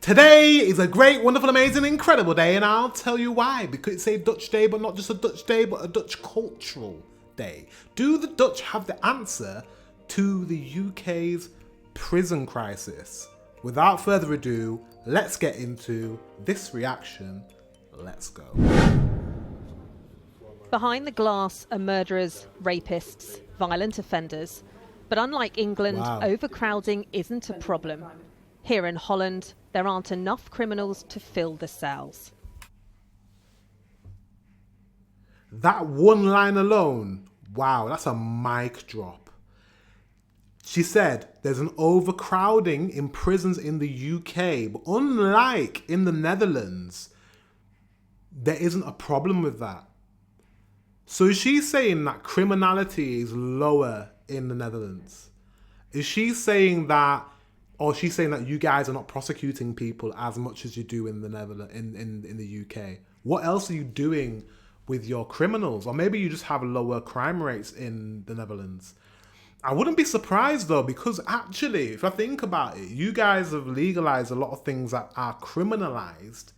Today is a great, wonderful, amazing, incredible day, and I'll tell you why. Because it's a Dutch day, but not just a Dutch day, but a Dutch cultural day. Do the Dutch have the answer to the UK's prison crisis? Without further ado, let's get into this reaction. Let's go. Behind the glass are murderers, rapists, violent offenders. But unlike England, overcrowding isn't a problem. Here in Holland, there aren't enough criminals to fill the cells. That one line alone, wow, that's a mic drop. She said there's an overcrowding in prisons in the UK, but unlike in the Netherlands, there isn't a problem with that. So she's saying that criminality is lower in the Netherlands. Is she saying that, or she's saying that you guys are not prosecuting people as much as you do in the Netherlands, in the UK? What else are you doing with your criminals? Or maybe you just have lower crime rates in the Netherlands. I wouldn't be surprised though, because actually, if I think about it, you guys have legalized a lot of things that are criminalized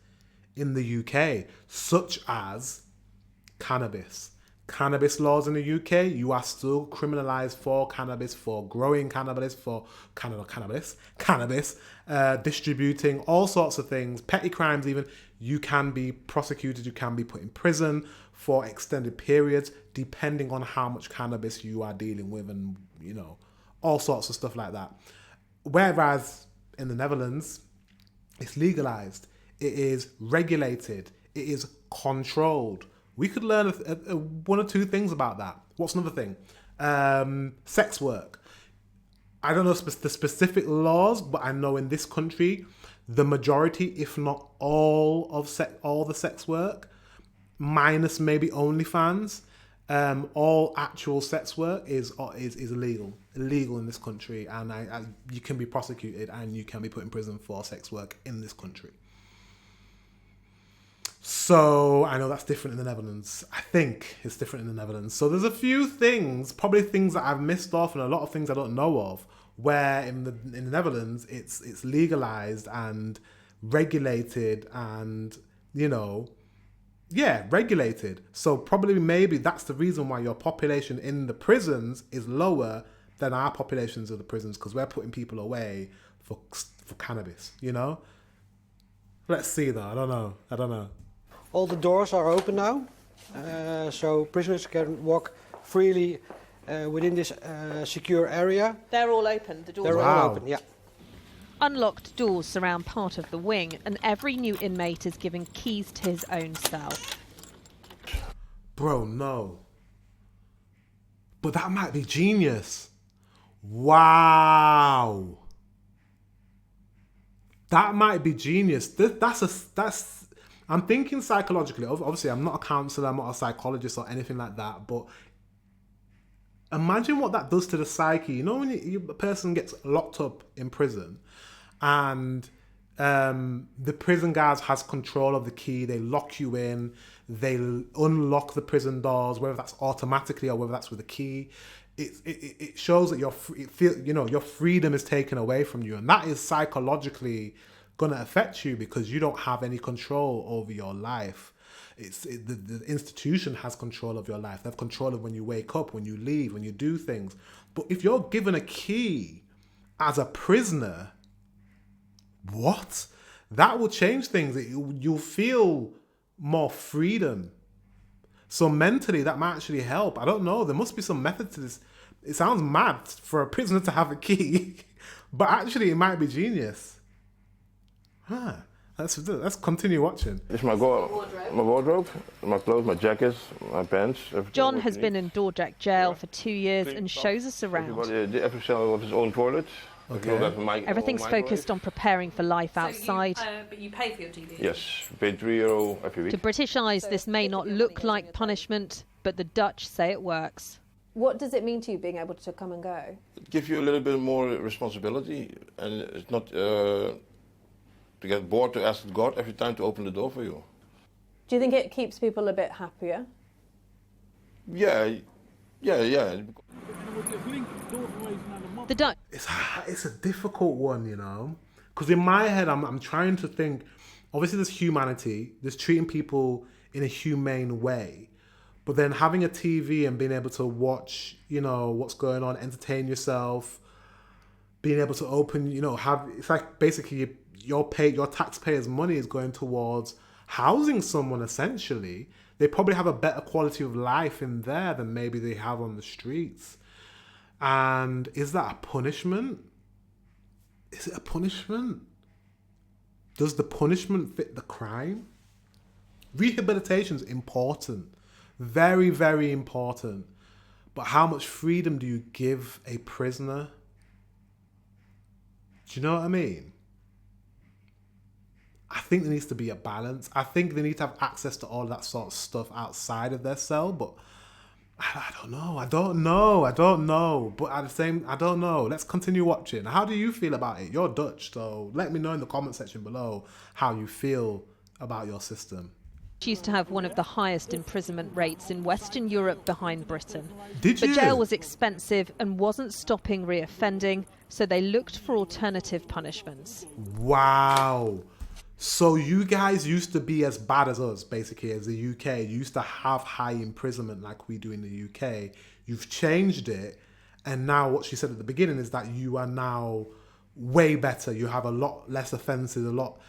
in the UK, such as cannabis. Cannabis laws in the UK, you are still criminalized for cannabis, for growing cannabis, for cannabis, distributing, all sorts of things, petty crimes even. You can be prosecuted, you can be put in prison for extended periods, depending on how much cannabis you are dealing with, and you know, all sorts of stuff like that. Whereas in the Netherlands, it's legalized, it is regulated, it is controlled. We could learn one or two things about that. What's another thing? Sex work. I don't know the specific laws, but I know in this country, the majority, if not all the sex work, minus maybe OnlyFans, all actual sex work is illegal in this country, and you can be prosecuted and you can be put in prison for sex work in this country. So I know that's different in the Netherlands. I think it's different in the Netherlands. So there's a few things, probably things that I've missed off, and a lot of things I don't know of, where in the Netherlands it's legalized and regulated, and you know, yeah, regulated. So probably maybe that's the reason why your population in the prisons is lower than our populations of the prisons, because we're putting people away for cannabis, you know? Let's see though, I don't know. All the doors are open now, so prisoners can walk freely within this secure area. They're all open, the doors They're all open, yeah. Unlocked doors surround part of the wing, and every new inmate is given keys to his own cell. Bro, no. But that might be genius. Wow. That might be genius. I'm thinking psychologically. Obviously, I'm not a counselor, I'm not a psychologist or anything like that, but imagine what that does to the psyche. You know, when a person gets locked up in prison and the prison guards has control of the key, they lock you in, they unlock the prison doors, whether that's automatically or whether that's with a key. It shows that your freedom is taken away from you, and that is psychologically going to affect you because you don't have any control over your life. The institution has control of your life. They have control of when you wake up, when you leave, when you do things. But if you're given a key as a prisoner, what? That will change things. You'll feel more freedom. So mentally, that might actually help. I don't know. There must be some method to this. It sounds mad for a prisoner to have a key, but actually it might be genius. Huh. Let's continue watching. It's my wardrobe, my clothes, my jackets, my pants. John has been in Dordrecht jail for 2 years and shows us around. Every cell has its own toilet. Okay. Everything's focused on preparing for life outside. But you pay for your TV? Yes, pay €3 every week. To British eyes, this may not look like punishment, but the Dutch say it works. What does it mean to you being able to come and go? It gives you a little bit more responsibility, and it's not to get bored to ask God every time to open the door for you. Do you think it keeps people a bit happier? Yeah. The Dutch. It's a difficult one, you know, Because in my head, I'm trying to think, obviously there's humanity, there's treating people in a humane way, but then having a TV and being able to watch, what's going on, entertain yourself, being able to open, it's like basically your taxpayers' money is going towards housing someone essentially. They probably have a better quality of life in there than maybe they have on the streets. And is that a punishment? Is it a punishment? Does the punishment fit the crime? Rehabilitation is important. Very, very important. But how much freedom do you give a prisoner? Do you know what I mean? I think there needs to be a balance. I think they need to have access to all that sort of stuff outside of their cell, but I don't know. But at the same, I don't know. Let's continue watching. How do you feel about it? You're Dutch, so let me know in the comment section below how you feel about your system. She used to have one of the highest imprisonment rates in Western Europe behind Britain. Did you? But jail was expensive and wasn't stopping reoffending, so they looked for alternative punishments. Wow. So you guys used to be as bad as us, basically, as the UK. You used to have high imprisonment like we do in the UK. You've changed it. And now what she said at the beginning is that you are now way better. You have a lot less offences,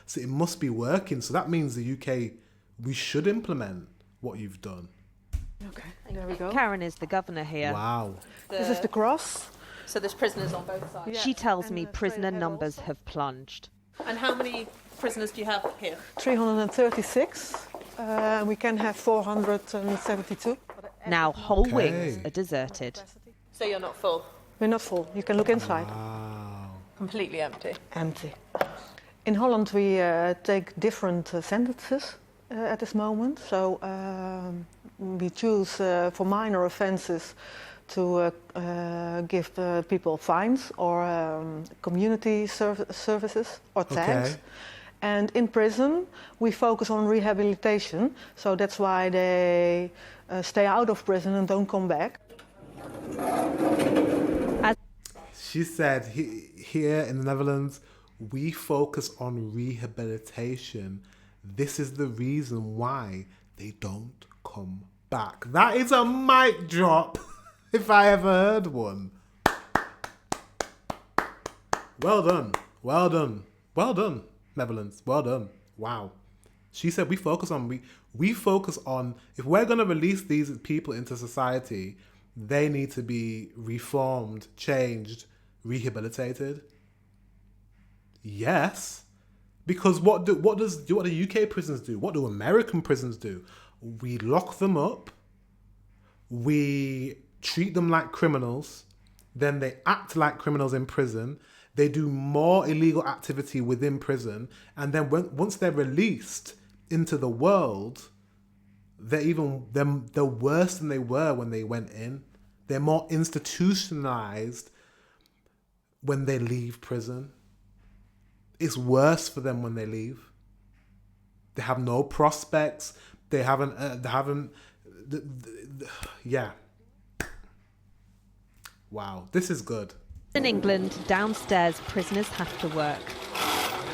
so it must be working. So that means the UK, we should implement what you've done. Okay, there we go. Karen is the governor here. Wow. This is the cross. So there's prisoners on both sides. She tells me prisoner numbers have plunged. And how many prisoners do you have here? 336. We can have 472. Now whole wings are deserted. So you're not full? We're not full. You can look inside. Wow. Completely empty? Empty. In Holland we take different sentences at this moment. So we choose for minor offences to give people fines or community services or tags. Okay. And in prison, we focus on rehabilitation. So that's why they stay out of prison and don't come back. She said here in the Netherlands, we focus on rehabilitation. This is the reason why they don't come back. That is a mic drop. If I ever heard one. Well done. Well done. Well done, Netherlands. Well done. Wow. She said we focus on if we're gonna release these people into society, they need to be reformed, changed, rehabilitated. Yes. Because what do UK prisons do? What do American prisons do? We lock them up. We treat them like criminals, then they act like criminals in prison, they do more illegal activity within prison, and then once they're released into the world, they're worse than they were when they went in. They're more institutionalized when they leave prison. It's worse for them when they leave. They have no prospects. Yeah. Wow, this is good. In England, downstairs prisoners have to work.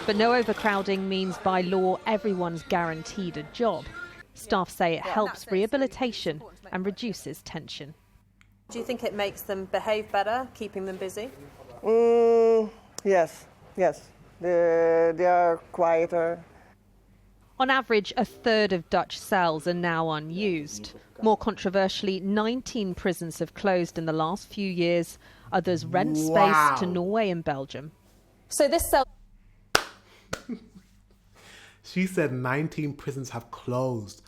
But no overcrowding means by law everyone's guaranteed a job. Staff say it helps rehabilitation and reduces tension. Do you think it makes them behave better, keeping them busy? Yes. They are quieter. On average, a third of Dutch cells are now unused. More controversially, 19 prisons have closed in the last few years. Others rent space to Norway and Belgium. So this cell... She said 19 prisons have closed.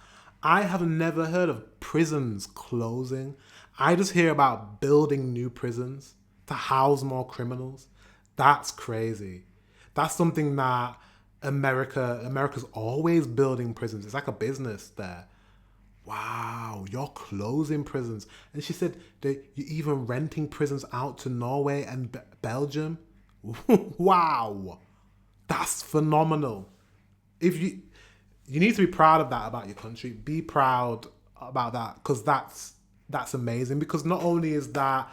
I have never heard of prisons closing. I just hear about building new prisons to house more criminals. That's crazy. That's something that America's always building prisons. It's like a business there. Wow, you're closing prisons. And she said that you're even renting prisons out to Norway and Belgium. Wow, that's phenomenal. If you need to be proud of that about your country. Be proud about that, because that's amazing. Because not only is that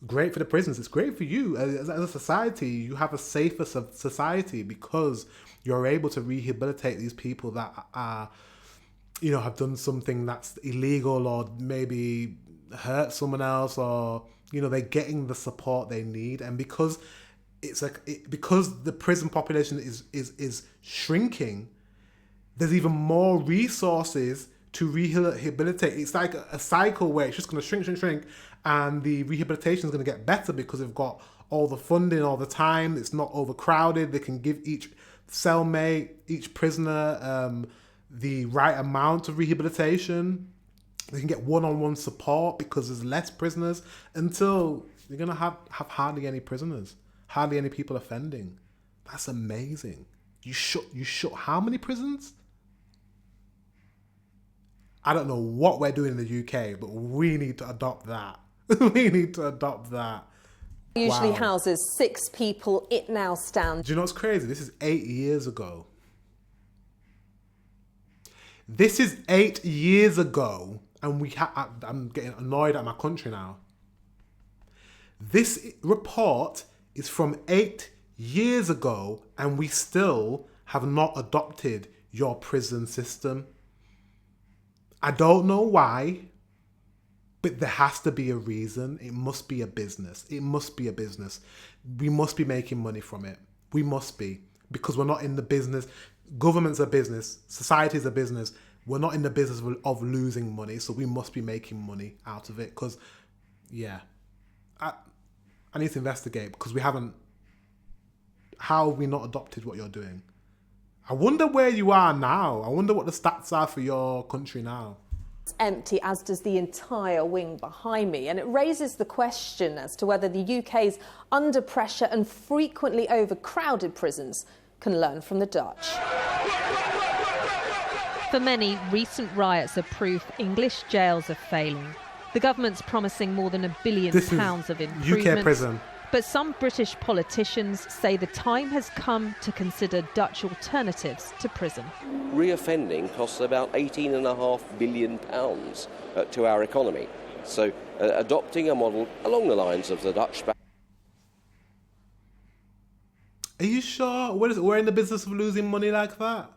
great for the prisons. It's great for you as a society. You have a safer society because you're able to rehabilitate these people that are, you know, have done something that's illegal or maybe hurt someone else, or, you know, they're getting the support they need. And because it's like because the prison population is shrinking, there's even more resources to rehabilitate. It's like a cycle where it's just going to shrink, and the rehabilitation is going to get better because they've got all the funding all the time. It's not overcrowded. They can give each cellmate, each prisoner, the right amount of rehabilitation. They can get one-on-one support because there's less prisoners, until you're going to have hardly any prisoners, hardly any people offending. That's amazing. You shut how many prisons? I don't know what we're doing in the UK, but we need to adopt that. We need to adopt that. Usually Wow. houses 6 people. It now stands. Do you know what's crazy? This is 8 years ago. This is 8 years ago, and I'm getting annoyed at my country now. This report is from 8 years ago, and we still have not adopted your prison system. I don't know why, but there has to be a reason. It must be a business. It must be a business. We must be making money from it. We must be, because we're not in the business. Government's a business. Society's a business. We're not in the business of losing money, so we must be making money out of it. Because, yeah, I need to investigate, because we haven't. How have we not adopted what you're doing? I wonder where you are now. I wonder what the stats are for your country now. Empty, as does the entire wing behind me, and it raises the question as to whether the UK's under pressure and frequently overcrowded prisons can learn from the Dutch. For many, recent riots are proof English jails are failing. The government's promising more than £1 billion of improvements. UK prison. But some British politicians say the time has come to consider Dutch alternatives to prison. Reoffending costs about £18.5 billion to our economy. So adopting a model along the lines of the Dutch... Are you sure? We're in the business of losing money like that?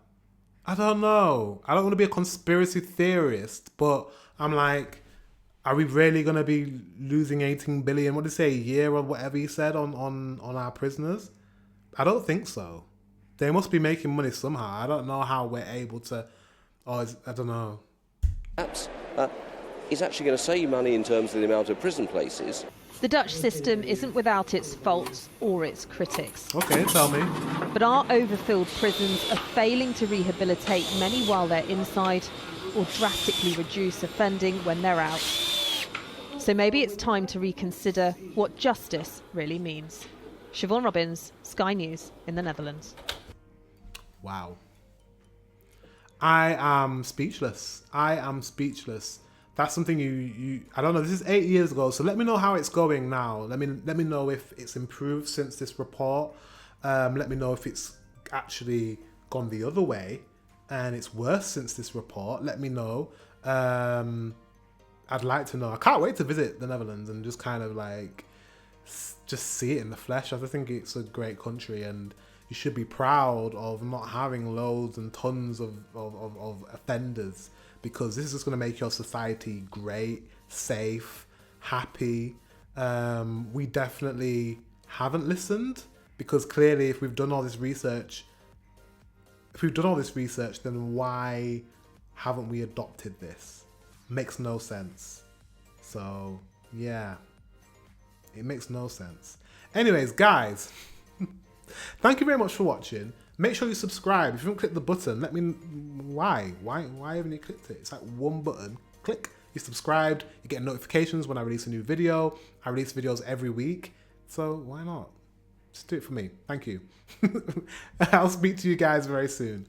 I don't know. I don't want to be a conspiracy theorist, but I'm like, are we really going to be losing 18 billion, what did he say, a year or whatever he said on our prisoners? I don't think so. They must be making money somehow. I don't know how we're able to, I don't know. Perhaps it's actually going to save money in terms of the amount of prison places. The Dutch system isn't without its faults or its critics. Okay, tell me. But our overfilled prisons are failing to rehabilitate many while they're inside, or drastically reduce offending when they're out. So maybe it's time to reconsider what justice really means. Siobhan Robbins, Sky News in the Netherlands. Wow. I am speechless. I am speechless. That's something you I don't know, this is 8 years ago, so let me know how it's going now. Let me know if it's improved since this report. Let me know if it's actually gone the other way and it's worse since this report. Let me know. I'd like to know. I can't wait to visit the Netherlands and just kind of like just see it in the flesh. I think it's a great country, and you should be proud of not having loads and tons of offenders, because this is just going to make your society great, safe, happy. We definitely haven't listened, because clearly if we've done all this research, then why haven't we adopted this? Makes no sense. So yeah, it makes no sense. Anyways, guys, thank you very much for watching. Make sure you subscribe. If you haven't clicked the button, let me why haven't you clicked it? It's like one button. Click. You're subscribed. You get notifications when I release a new video. I release videos every week, so why not? Just do it for me. Thank you. I'll speak to you guys very soon.